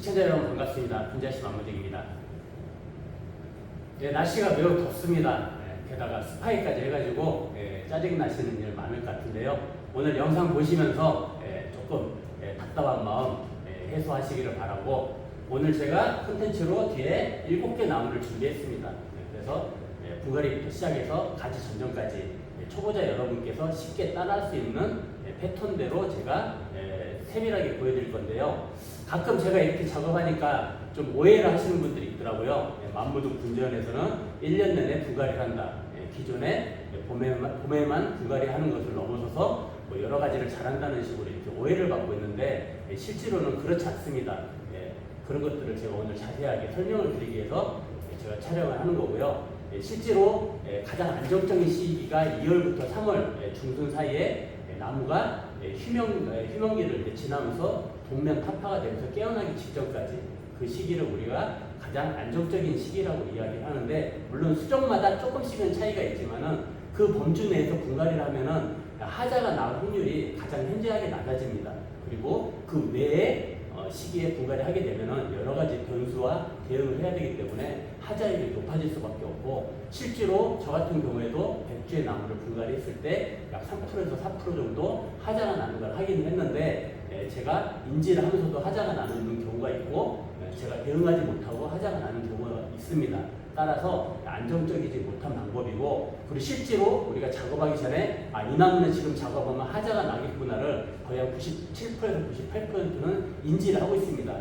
시청자 여러분 반갑습니다. 분자씨 만무직입니다. 날씨가 매우 덥습니다. 게다가 스파이까지 해가지고 짜증나시는 일 많을 것 같은데요. 오늘 영상 보시면서 조금 답답한 마음 해소하시기를 바라고, 오늘 제가 콘텐츠로 뒤에 7개 나무를 준비했습니다. 그래서 분갈이부터 시작해서 가지 전정까지 초보자 여러분께서 쉽게 따라할 수 있는 패턴대로 제가 세밀하게 보여드릴 건데요. 가끔 제가 이렇게 작업하니까 좀 오해를 하시는 분들이 있더라고요. 만무동 분전에서는 1년 내내 분갈이를 한다. 기존에 봄에만 분갈이 하는 것을 넘어서서 뭐 여러 가지를 잘한다는 식으로 이렇게 오해를 받고 있는데, 실제로는 그렇지 않습니다. 그런 것들을 제가 오늘 자세하게 설명을 드리기 위해서 제가 촬영을 하는 거고요. 실제로 가장 안정적인 시기가 2월부터 3월 중순 사이에 나무가 휴명기를 지나면서 동면 타파가 되면서 깨어나기 직전까지, 그 시기를 우리가 가장 안정적인 시기라고 이야기하는데, 물론 수정마다 조금씩은 차이가 있지만은 그 범주 내에서 분갈이를 하면은 하자가 나올 확률이 가장 현저하게 낮아집니다. 그리고 그 외에 시기에 분갈이 하게 되면은 여러 가지 변수와 대응을 해야 되기 때문에 하자율이 높아질 수밖에 없고, 실제로 저 같은 경우에도 100주의 나무를 분갈이 했을 때 약 3%에서 4% 정도 하자가 나는 걸 확인을 했는데, 제가 인지를 하면서도 하자가 나는 경우가 있고, 제가 대응하지 못하고 하자가 나는 경우가 있습니다. 따라서 안정적이지 못한 방법이고, 그리고 실제로 우리가 작업하기 전에 이 나무는 지금 작업하면 하자가 나겠구나를 거의 한 97%에서 98%는 인지를 하고 있습니다.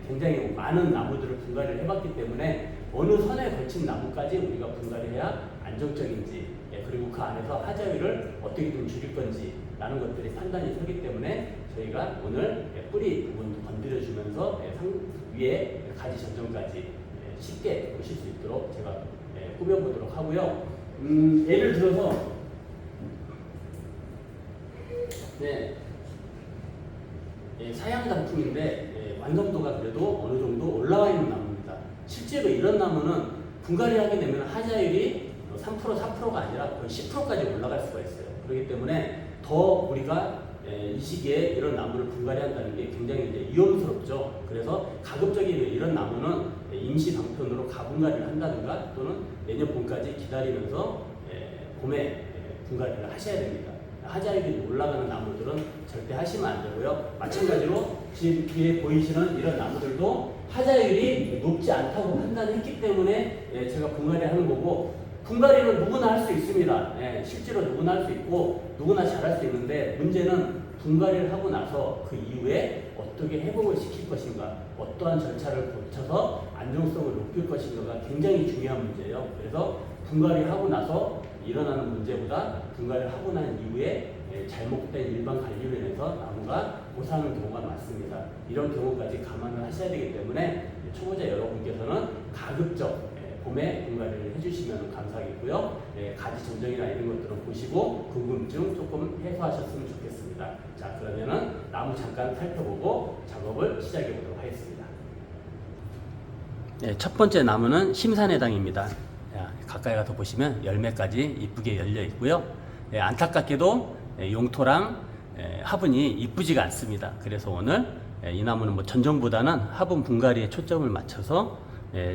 굉장히 많은 나무들을 분갈이를 해봤기 때문에 어느 선에 걸친 나무까지 우리가 분갈이해야 안정적인지, 그리고 그 안에서 하자율을 어떻게 좀 줄일 건지 라는 것들이 판단이 서기 때문에 저희가 오늘 뿌리 부분도 건드려주면서 위에 가지 전정까지 쉽게 보실 수 있도록 제가 꾸며보도록 하고요. 예를 들어서 사양 단풍인데 완성도가 그래도 어느 정도 올라와 있는 나무입니다. 실제로 이런 나무는 분갈이 하게 되면 하자율이 3%, 4%가 아니라 거의 10%까지 올라갈 수가 있어요. 그렇기 때문에 더 우리가 이 시기에 이런 나무를 분갈이 한다는 게 굉장히 이제 위험스럽죠. 그래서 가급적이면 이런 나무는 임시 방편으로 가분갈이를 한다든가, 또는 내년 봄까지 기다리면서 봄에 분갈이를 하셔야 됩니다. 하자율이 올라가는 나무들은 절대 하시면 안 되고요. 마찬가지로 지금 뒤에 보이시는 이런 나무들도 하자율이 높지 않다고 판단했기 때문에 제가 분갈이 하는 거고, 분갈이는 누구나 할 수 있습니다. 실제로 누구나 할 수 있고 누구나 잘할 수 있는데, 문제는 분갈이를 하고 나서 그 이후에 어떻게 회복을 시킬 것인가, 어떠한 절차를 거쳐서 안정성을 높일 것인가가 굉장히 중요한 문제예요. 그래서 분갈이를 하고 나서 일어나는 문제보다 분갈이를 하고 난 이후에 잘못된 일반 관리로 인해서 나무가 고사하는 경우가 많습니다. 이런 경우까지 감안을 하셔야 되기 때문에 초보자 여러분께서는 가급적 봄에 분갈이를 해주시면 감사하겠고요. 가지 전정이나 이런 것들을 보시고 궁금증 조금 해소하셨으면 좋겠습니다. 자, 그러면은 나무 잠깐 살펴보고 작업을 시작해 보도록 하겠습니다. 첫 번째 나무는 심산해당입니다. 가까이 가서 보시면 열매까지 이쁘게 열려 있고요. 안타깝게도 용토랑 화분이 이쁘지가 않습니다. 그래서 오늘 이 나무는 뭐 전정보다는 화분 분갈이에 초점을 맞춰서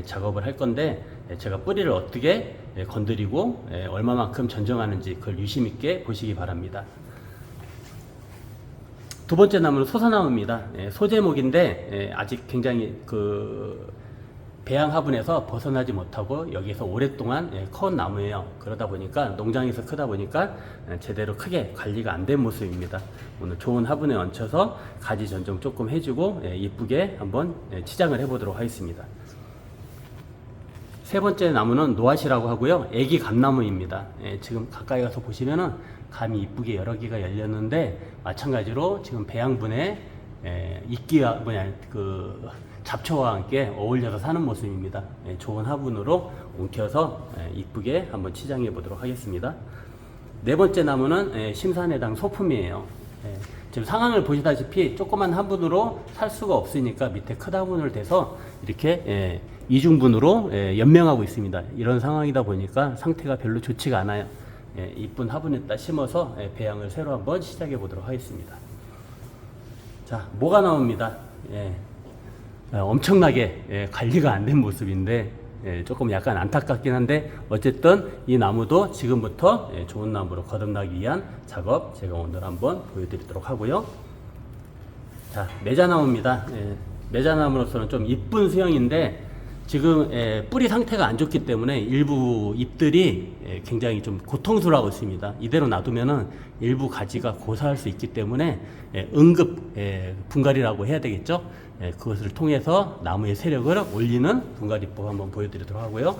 작업을 할 건데, 제가 뿌리를 어떻게 건드리고 얼마만큼 전정하는지 그걸 유심 있게 보시기 바랍니다. 두 번째 나무는 소사나무입니다. 소제목인데 아직 굉장히 배양 화분에서 벗어나지 못하고 여기서 오랫동안 커온 나무예요. 그러다 보니까 농장에서 크다 보니까 제대로 크게 관리가 안 된 모습입니다. 오늘 좋은 화분에 얹혀서 가지 전정 조금 해주고 이쁘게 한번 치장을 해보도록 하겠습니다. 세 번째 나무는 노아시라고 하고요. 애기 감나무입니다. 지금 가까이 가서 보시면은 감이 이쁘게 여러 개가 열렸는데, 마찬가지로 지금 배양분에 이끼와 잡초와 함께 어울려서 사는 모습입니다. 좋은 화분으로 옮겨서 이쁘게 한번 치장해 보도록 하겠습니다. 네 번째 나무는 심산해당 소품이에요. 지금 상황을 보시다시피 조그만 화분으로 살 수가 없으니까 밑에 큰 화분을 대서 이렇게 이중분으로 연명하고 있습니다. 이런 상황이다 보니까 상태가 별로 좋지가 않아요. 이쁜 화분에다 심어서 배양을 새로 한번 시작해 보도록 하겠습니다. 자, 뭐가 나옵니다. 엄청나게 관리가 안 된 모습인데 조금 약간 안타깝긴 한데 어쨌든 이 나무도 지금부터 좋은 나무로 거듭나기 위한 작업 제가 오늘 한번 보여드리도록 하고요. 자, 매자나무입니다. 매자나무로서는 좀 이쁜 수형인데 지금 뿌리 상태가 안 좋기 때문에 일부 잎들이 굉장히 좀 고통스러워 있습니다. 이대로 놔두면은 일부 가지가 고사할 수 있기 때문에 응급 분갈이라고 해야 되겠죠. 그것을 통해서 나무의 세력을 올리는 분갈이법 한번 보여드리도록 하고요.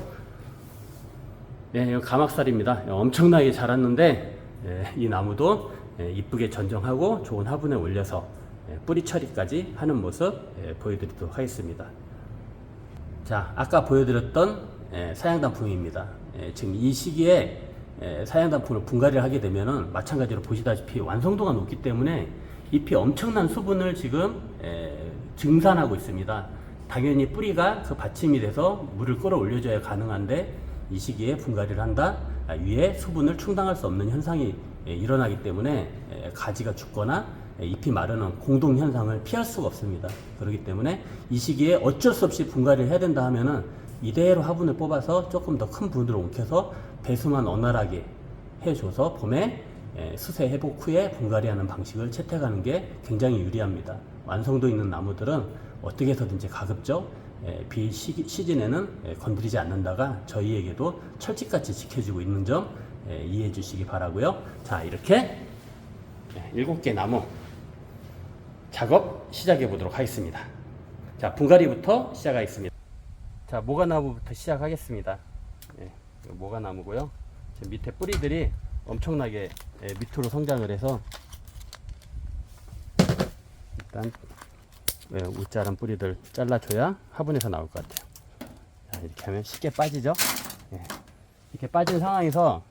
이거 가막살입니다. 엄청나게 자랐는데 이 나무도 이쁘게 전정하고 좋은 화분에 올려서 뿌리 처리까지 하는 모습 보여드리도록 하겠습니다. 자, 아까 보여드렸던 사양단풍입니다. 지금 이 시기에 사양단풍을 분갈이를 하게 되면은 마찬가지로 보시다시피 완성도가 높기 때문에 잎이 엄청난 수분을 지금 증산하고 있습니다. 당연히 뿌리가 그 받침이 돼서 물을 끌어올려줘야 가능한데 이 시기에 분갈이를 한다 위에 수분을 충당할 수 없는 현상이 일어나기 때문에 가지가 죽거나 잎이 마르는 공동 현상을 피할 수가 없습니다. 그렇기 때문에 이 시기에 어쩔 수 없이 분갈이를 해야 된다 하면은 이대로 화분을 뽑아서 조금 더 큰 분으로 옮겨서 배수만 원활하게 해줘서 봄에 수세 회복 후에 분갈이하는 방식을 채택하는 게 굉장히 유리합니다. 완성도 있는 나무들은 어떻게 해서든지 가급적 비 시즌에는 건드리지 않는다가 저희에게도 철칙같이 지켜주고 있는 점 이해해 주시기 바라고요. 자, 이렇게 7개 나무 작업 시작해 보도록 하겠습니다. 자, 분갈이부터 시작하겠습니다. 자, 모가나무부터 시작하겠습니다. 모가나무고요. 지금 밑에 뿌리들이 엄청나게 밑으로 성장을 해서 일단 우짜란 뿌리들 잘라줘야 화분에서 나올 것 같아요. 자, 이렇게 하면 쉽게 빠지죠. 이렇게 빠진 상황에서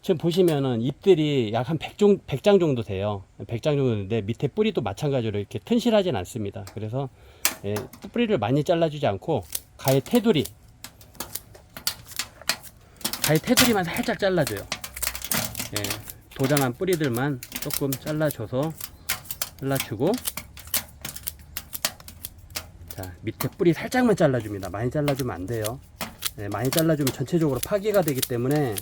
지금 보시면은 잎들이 약 한 100장 정도 돼요. 100장 정도 되는데 밑에 뿌리도 마찬가지로 이렇게 튼실하진 않습니다. 그래서 뿌리를 많이 잘라주지 않고 가해 테두리만 살짝 잘라줘요. 도장한 뿌리들만 조금 잘라주고 자, 밑에 뿌리 살짝만 잘라줍니다. 많이 잘라주면 안 돼요. 많이 잘라주면 전체적으로 파괴가 되기 때문에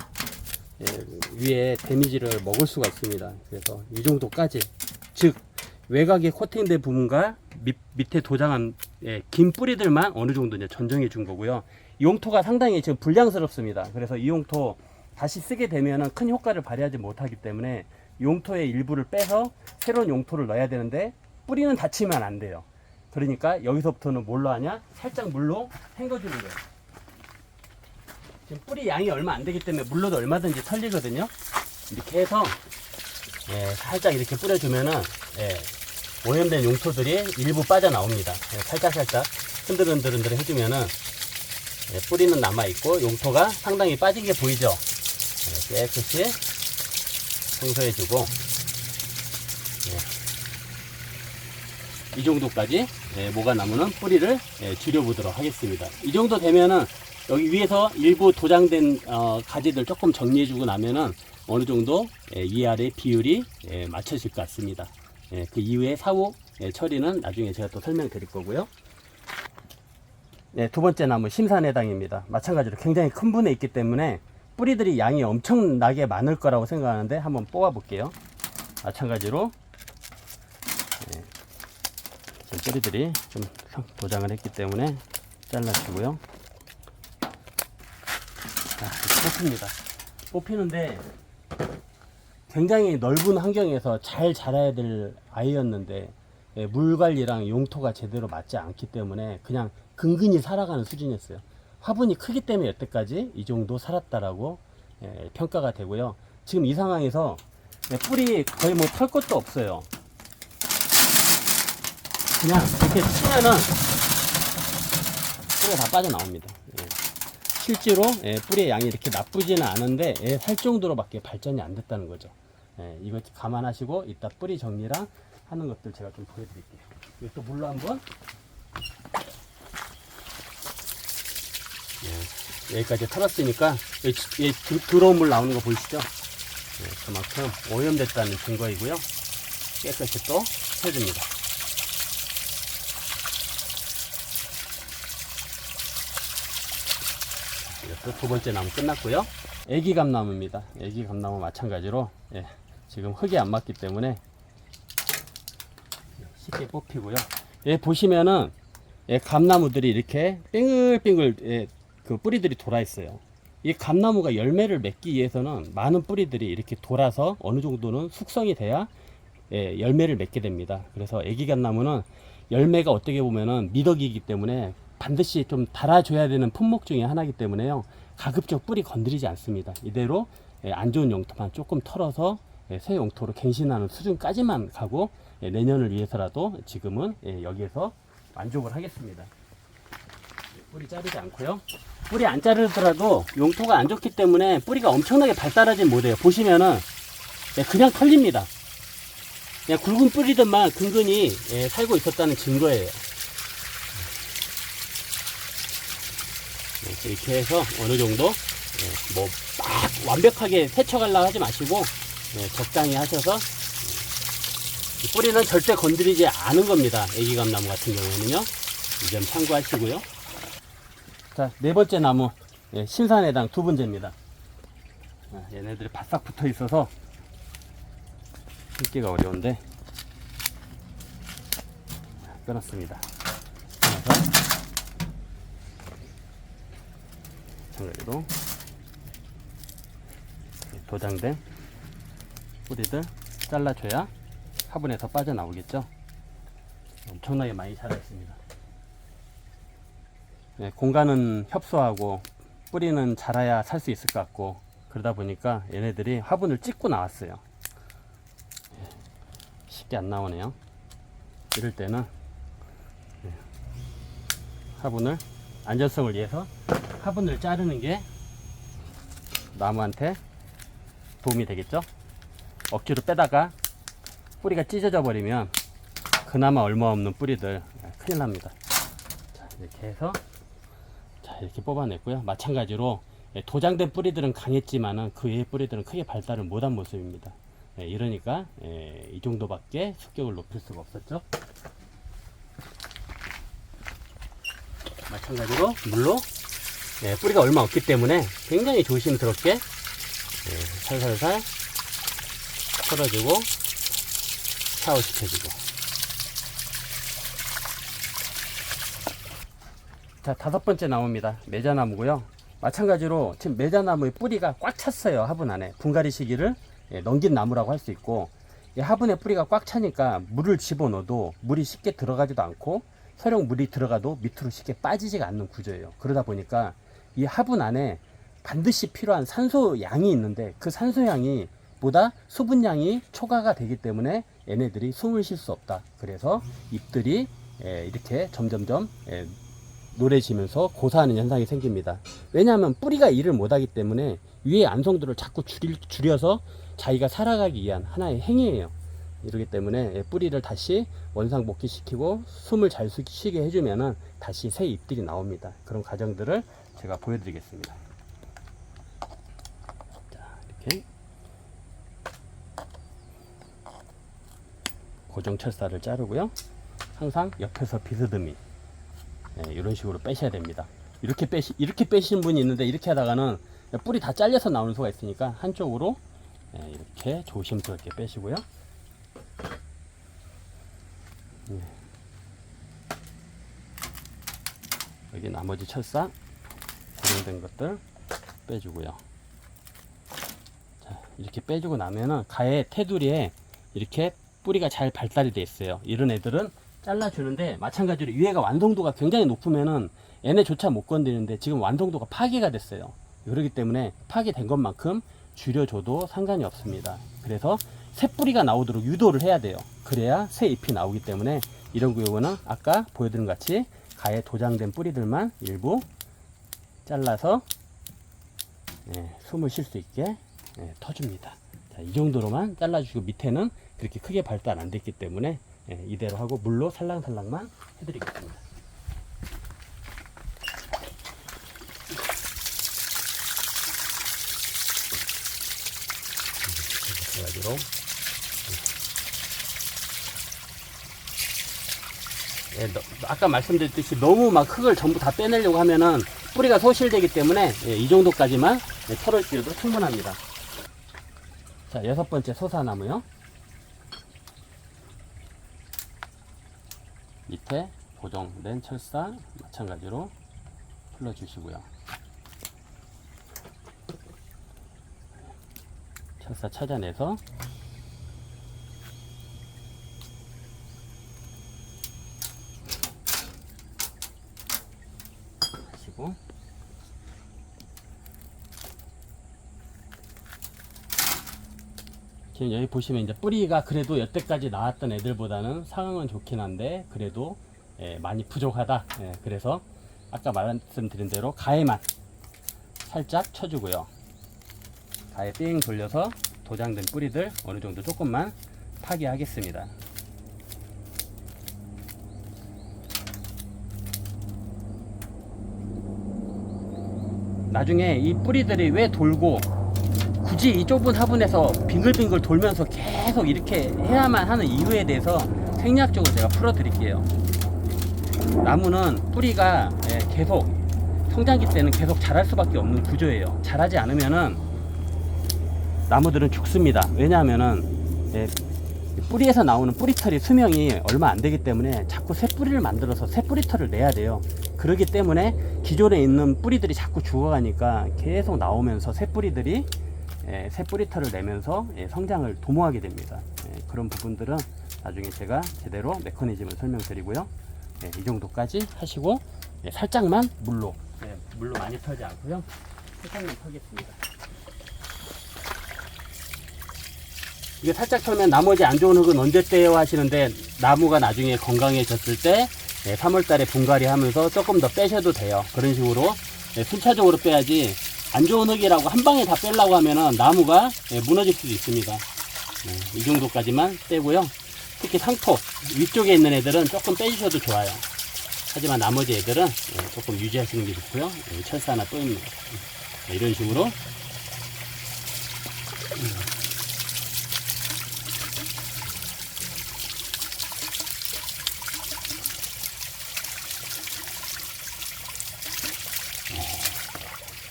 위에 데미지를 먹을 수가 있습니다. 그래서 이 정도까지, 즉 외곽에 코팅된 부분과 밑에 도장한 긴 뿌리들만 어느 정도 이제 전정해 준 거고요. 이 용토가 상당히 지금 불량스럽습니다. 그래서 이 용토 다시 쓰게 되면 큰 효과를 발휘하지 못하기 때문에 용토의 일부를 빼서 새로운 용토를 넣어야 되는데 뿌리는 다치면 안 돼요. 그러니까 여기서부터는 뭘로 하냐? 살짝 물로 헹궈주는 거예요. 지금 뿌리 양이 얼마 안 되기 때문에 물로도 얼마든지 털리거든요. 이렇게 해서 살짝 이렇게 뿌려주면은 오염된 용토들이 일부 빠져나옵니다. 살짝 흔들흔들 해주면은 뿌리는 남아있고 용토가 상당히 빠진 게 보이죠. 깨끗이 청소해주고 이 정도까지 모가나무는 뿌리를 줄여보도록 하겠습니다. 이 정도 되면은 여기 위에서 일부 도장된 가지들 조금 정리해주고 나면은 어느 정도 위아래 비율이 맞춰질 것 같습니다. 그 이후에 사후 처리는 나중에 제가 또 설명드릴 거고요. 두 번째 나무 심산해당입니다. 마찬가지로 굉장히 큰 분에 있기 때문에 뿌리들이 양이 엄청나게 많을 거라고 생각하는데 한번 뽑아 볼게요. 마찬가지로 지금 뿌리들이 좀 도장을 했기 때문에 잘라주고요. 자, 뽑힙니다. 뽑히는데 굉장히 넓은 환경에서 잘 자라야 될 아이였는데 물 관리랑 용토가 제대로 맞지 않기 때문에 그냥 근근히 살아가는 수준이었어요. 화분이 크기 때문에 여태까지 이 정도 살았다라고 평가가 되고요. 지금 이 상황에서 뿌리 거의 뭐 털 것도 없어요. 그냥 이렇게 치면은 뿌리가 다 빠져나옵니다. 실제로 뿌리의 양이 이렇게 나쁘지는 않은데 살 정도로밖에 발전이 안 됐다는 거죠. 이거 감안하시고 이따 뿌리 정리랑 하는 것들 제가 좀 보여드릴게요. 이것도 물로 한번 여기까지 털었으니까 들어온 물 나오는 거 보이시죠? 그만큼 오염됐다는 증거이고요. 깨끗이 또 해줍니다. 이것도 두 번째 나무 끝났고요. 애기 감나무입니다. 애기 감나무 마찬가지로 지금 흙이 안 맞기 때문에 쉽게 뽑히고요. 보시면은 감나무들이 이렇게 빙글빙글 그 뿌리들이 돌아 있어요. 이 감나무가 열매를 맺기 위해서는 많은 뿌리들이 이렇게 돌아서 어느 정도는 숙성이 돼야 열매를 맺게 됩니다. 그래서 애기 감나무는 열매가 어떻게 보면은 미덕이기 때문에 반드시 좀 달아줘야 되는 품목 중에 하나이기 때문에요. 가급적 뿌리 건드리지 않습니다. 이대로 안 좋은 용토만 조금 털어서 새 용토로 갱신하는 수준까지만 가고 내년을 위해서라도 지금은 여기에서 만족을 하겠습니다. 뿌리 자르지 않고요. 뿌리 안 자르더라도 용토가 안 좋기 때문에 뿌리가 엄청나게 발달하진 못해요. 보시면은 그냥 털립니다. 그냥 굵은 뿌리들만 근근히 살고 있었다는 증거예요. 이렇게 해서 어느 정도 뭐 막 완벽하게 세척하려고 하지 마시고 적당히 하셔서 뿌리는 절대 건드리지 않은 겁니다. 애기 감나무 같은 경우에는요. 이 점 참고하시고요. 자, 네 번째 나무 신산해당 두 번째입니다. 얘네들이 바싹 붙어 있어서 끊기가 어려운데 끊었습니다. 마찬가지로 도장된 뿌리들 잘라줘야 화분에 더 빠져나오겠죠. 엄청나게 많이 자라 있습니다. 공간은 협소하고 뿌리는 자라야 살 수 있을 것 같고 그러다 보니까 얘네들이 화분을 찍고 나왔어요. 쉽게 안 나오네요. 이럴 때는 화분을 안전성을 위해서 화분을 자르는 게 나무한테 도움이 되겠죠. 억지로 빼다가 뿌리가 찢어져 버리면 그나마 얼마 없는 뿌리들 큰일 납니다. 자, 이렇게 해서 이렇게 뽑아냈고요. 마찬가지로 도장된 뿌리들은 강했지만은 그 외의 뿌리들은 크게 발달을 못한 모습입니다. 이러니까 이 정도밖에 습격을 높일 수가 없었죠. 마찬가지로 물로 뿌리가 얼마 없기 때문에 굉장히 조심스럽게 살살살 털어주고 샤워시켜주고. 자, 다섯 번째 나무입니다. 매자나무고요. 마찬가지로 지금 매자나무의 뿌리가 꽉 찼어요. 화분 안에 분갈이 시기를 넘긴 나무라고 할 수 있고, 이 화분에 뿌리가 꽉 차니까 물을 집어넣어도 물이 쉽게 들어가지도 않고 설령 물이 들어가도 밑으로 쉽게 빠지지가 않는 구조예요. 그러다 보니까 이 화분 안에 반드시 필요한 산소 양이 있는데 그 산소 양이 보다 수분량이 초과가 되기 때문에 얘네들이 숨을 쉴 수 없다. 그래서 잎들이 이렇게 점점점 노래지면서 고사하는 현상이 생깁니다. 왜냐하면 뿌리가 일을 못하기 때문에 위의 안성들을 자꾸 줄여서 자기가 살아가기 위한 하나의 행위예요. 이러기 때문에 뿌리를 다시 원상복귀시키고 숨을 잘 쉬게 해주면은 다시 새 잎들이 나옵니다. 그런 과정들을 제가 보여드리겠습니다. 자, 이렇게 고정철사를 자르고요. 항상 옆에서 비스듬히 이런 식으로 빼셔야 됩니다. 이렇게 빼시는 분이 있는데 이렇게 하다가는 뿌리 다 잘려서 나오는 수가 있으니까 한쪽으로 이렇게 조심스럽게 빼시고요. 여기 나머지 철사 고정된 것들 빼주고요. 자, 이렇게 빼주고 나면은 가의 테두리에 이렇게 뿌리가 잘 발달이 되어 있어요. 이런 애들은 잘라주는데 마찬가지로 위에가 완성도가 굉장히 높으면은 얘네조차 못 건드리는데 지금 완성도가 파괴가 됐어요. 그렇기 때문에 파괴된 것만큼 줄여줘도 상관이 없습니다. 그래서 새 뿌리가 나오도록 유도를 해야 돼요. 그래야 새 잎이 나오기 때문에 이런 경우는 아까 보여드린 것 같이 가에 도장된 뿌리들만 일부 잘라서 숨을 쉴 수 있게 터줍니다. 자, 이 정도로만 잘라주고 밑에는 그렇게 크게 발달 안 됐기 때문에 이대로 하고 물로 살랑살랑만 해드리겠습니다. 마찬가지로 아까 말씀드렸듯이 너무 막 흙을 전부 다 빼내려고 하면은 뿌리가 소실되기 때문에 이 정도까지만 털어주셔도 충분합니다. 자, 6번째 소사나무요. 밑에 고정된 철사 마찬가지로 풀러주시고요. 철사 찾아내서 하시고, 지금 여기 보시면 이제 뿌리가 그래도 여태까지 나왔던 애들보다는 상황은 좋긴 한데 그래도 많이 부족하다. 그래서 아까 말씀드린 대로 가해만 살짝 쳐주고요. 가해 삥 돌려서 도장된 뿌리들 어느 정도 조금만 파기하겠습니다. 나중에 이 뿌리들이 왜 돌고 굳이 이 좁은 화분에서 빙글빙글 돌면서 계속 이렇게 해야만 하는 이유에 대해서 생략적으로 제가 풀어 드릴게요. 나무는 뿌리가 계속 성장기 때는 계속 자랄 수밖에 없는 구조예요. 자라지 않으면은 나무들은 죽습니다. 왜냐하면은 뿌리에서 나오는 뿌리털이 수명이 얼마 안 되기 때문에 자꾸 새 뿌리를 만들어서 새 뿌리털을 내야 돼요. 그렇기 때문에 기존에 있는 뿌리들이 자꾸 죽어가니까 계속 나오면서 새 뿌리들이 새 뿌리털을 내면서 성장을 도모하게 됩니다. 그런 부분들은 나중에 제가 제대로 메커니즘을 설명드리고요. 이 정도까지 하시고 살짝만 물로 많이 털지 않고요. 살짝만 털겠습니다. 이게 살짝 털면 나머지 안 좋은 흙은 언제 떼요 하시는데, 나무가 나중에 건강해졌을 때 3월달에 분갈이 하면서 조금 더 빼셔도 돼요. 그런 식으로 순차적으로 빼야지 안 좋은 흙이라고 한 방에 다 빼려고 하면은 나무가 무너질 수도 있습니다. 이 정도까지만 빼고요. 특히 상토 위쪽에 있는 애들은 조금 빼주셔도 좋아요. 하지만 나머지 애들은 조금 유지하시는 게 좋고요. 철사 하나 또 있네요. 이런 식으로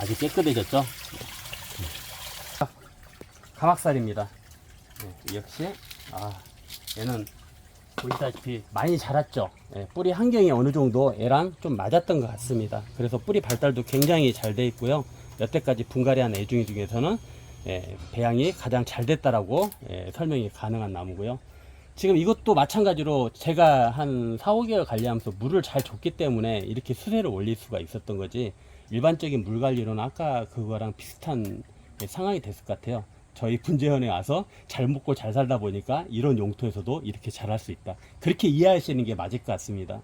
아주 깨끗해졌죠. 가막살입니다. 역시 얘는 보시다시피 많이 자랐죠. 뿌리 환경이 어느 정도 애랑 좀 맞았던 것 같습니다. 그래서 뿌리 발달도 굉장히 잘 돼 있고요. 여태까지 분갈이한 애 중에서는 배양이 가장 잘 됐다라고 설명이 가능한 나무고요. 지금 이것도 마찬가지로 제가 한 4, 5개월 관리하면서 물을 잘 줬기 때문에 이렇게 수세를 올릴 수가 있었던 거지, 일반적인 물 관리로는 아까 그거랑 비슷한 상황이 됐을 것 같아요. 저희 분재원에 와서 잘 먹고 잘 살다 보니까 이런 용토에서도 이렇게 자랄 수 있다. 그렇게 이해하시는 게 맞을 것 같습니다.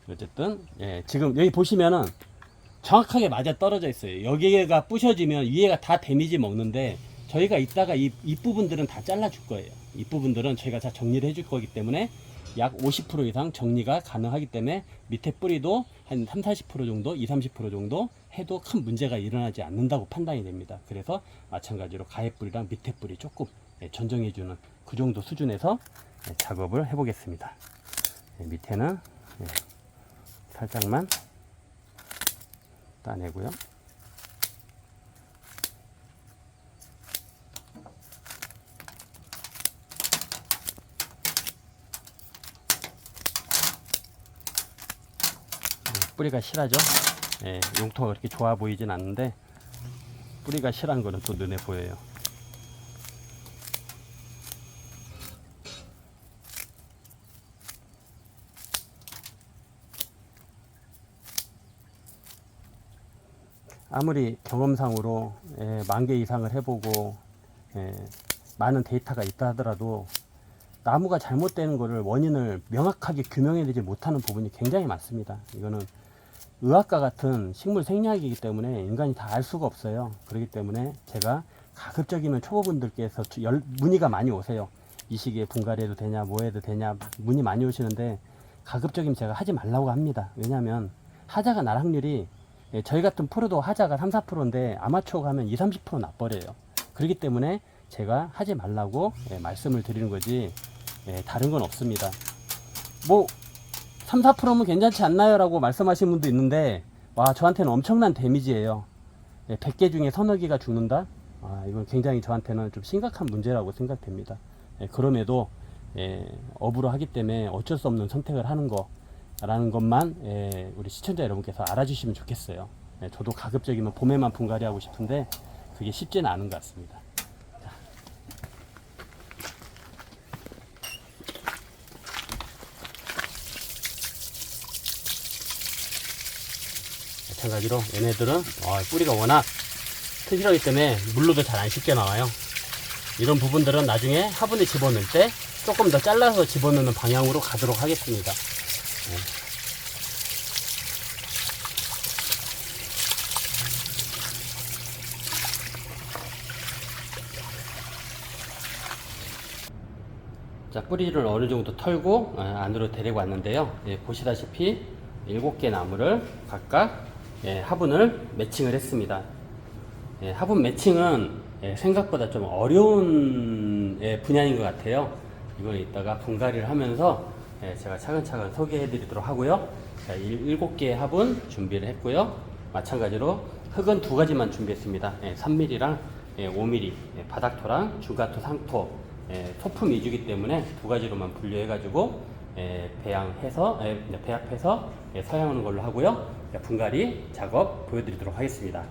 어쨌든 지금 여기 보시면은 정확하게 맞아 떨어져 있어요. 여기가 부셔지면 위에가 다 데미지 먹는데, 저희가 이따가 이 부분들은 다 잘라 줄 거예요. 이 부분들은 저희가 다 정리를 해줄 거기 때문에 약 50% 이상 정리가 가능하기 때문에 밑에 뿌리도 한 30-40% 정도, 20-30% 정도 해도 큰 문제가 일어나지 않는다고 판단이 됩니다. 그래서 마찬가지로 가해 뿌리랑 밑에 뿌리 조금 전정해주는 그 정도 수준에서 작업을 해보겠습니다. 밑에는 살짝만 따내고요. 뿌리가 실하죠. 용토가 그렇게 좋아 보이진 않는데 뿌리가 실한 거는 또 눈에 보여요. 아무리 경험상으로 10,000개 이상을 해보고 많은 데이터가 있다 하더라도 나무가 잘못되는 거를 원인을 명확하게 규명해내지 못하는 부분이 굉장히 많습니다. 이거는 의학과 같은 식물 생리학이기 때문에 인간이 다 알 수가 없어요. 그렇기 때문에 제가 가급적이면 초보분들께서 문의가 많이 오세요. 이 시기에 분갈이 해도 되냐, 뭐 해도 되냐, 문의 많이 오시는데 가급적이면 제가 하지 말라고 합니다. 왜냐하면 하자가 날 확률이, 저희 같은 프로도 하자가 3-4%인데 아마추어가 하면 20-30% 나버려요. 그렇기 때문에 제가 하지 말라고 말씀을 드리는 거지 다른 건 없습니다. 뭐 3, 4%면 괜찮지 않나요? 라고 말씀하시는 분도 있는데, 와, 저한테는 엄청난 데미지예요. 100개 중에 서너 개가 죽는다? 이건 굉장히 저한테는 좀 심각한 문제라고 생각됩니다. 그럼에도 업으로 하기 때문에 어쩔 수 없는 선택을 하는 거라는 것만 우리 시청자 여러분께서 알아주시면 좋겠어요. 저도 가급적이면 봄에만 분갈이 하고 싶은데 그게 쉽지는 않은 것 같습니다. 마찬가지로 얘네들은 뿌리가 워낙 튼실하기 때문에 물로도 잘 안 씻겨 나와요. 이런 부분들은 나중에 화분에 집어넣을 때 조금 더 잘라서 집어넣는 방향으로 가도록 하겠습니다. 자, 뿌리를 어느 정도 털고 안으로 데리고 왔는데요. 보시다시피 7개 나무를 각각 화분을 매칭을 했습니다. 화분 매칭은 생각보다 좀 어려운 분야인 것 같아요. 이걸 이따가 분갈이를 하면서 제가 차근차근 소개해 드리도록 하고요. 자, 7개의 화분 준비를 했고요. 마찬가지로 흙은 2가지만 준비했습니다. 3mm랑 5mm 바닥토랑 중가토, 상토 소품 위주이기 때문에 2가지로만 분류해 가지고 배합해서 서양하는 걸로 하고요. 분갈이 작업 보여드리도록 하겠습니다.